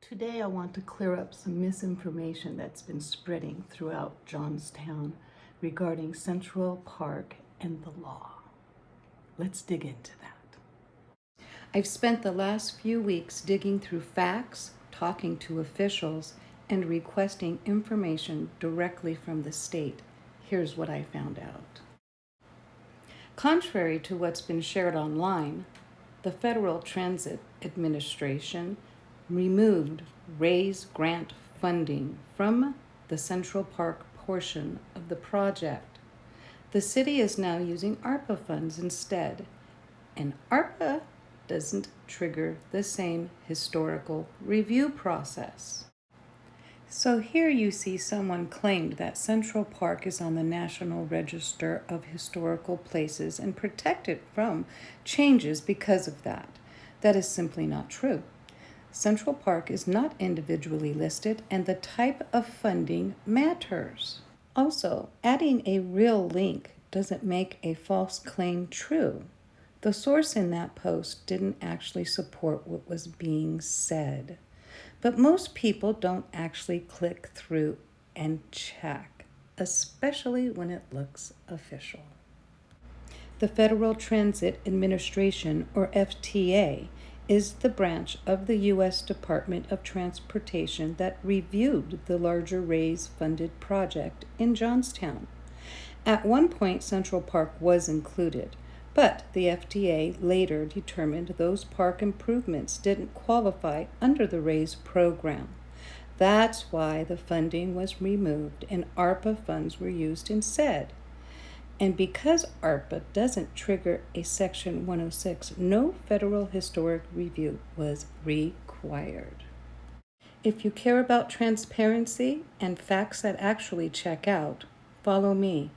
Today I want to clear up some misinformation that's been spreading throughout Johnstown regarding Central Park and the law. Let's dig into that. I've spent the last few weeks digging through facts, talking to officials, and requesting information directly from the state. Here's what I found out. Contrary to what's been shared online, the Federal Transit Administration removed RAISE grant funding from the Central Park portion of the project. The city is now using ARPA funds instead, and ARPA doesn't trigger the same historical review process. So here you see someone claimed that Central Park is on the National Register of Historical Places and protected from changes because of that. That is simply not true. Central Park is not individually listed, and the type of funding matters. Also, adding a real link doesn't make a false claim true. The source in that post didn't actually support what was being said. But most people don't actually click through and check, especially when it looks official. The Federal Transit Administration, or FTA, is the branch of the U.S. Department of Transportation that reviewed the larger RAISE-funded project in Johnstown. At one point, Central Park was included, but the FTA later determined those park improvements didn't qualify under the RAISE program. That's why the funding was removed and ARPA funds were used instead. And because ARPA doesn't trigger a Section 106, no federal historic review was required. If you care about transparency and facts that actually check out, follow me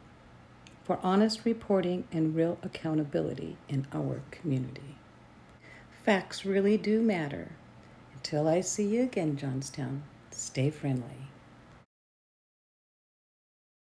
for honest reporting and real accountability in our community. Facts really do matter. Until I see you again, Johnstown, stay friendly.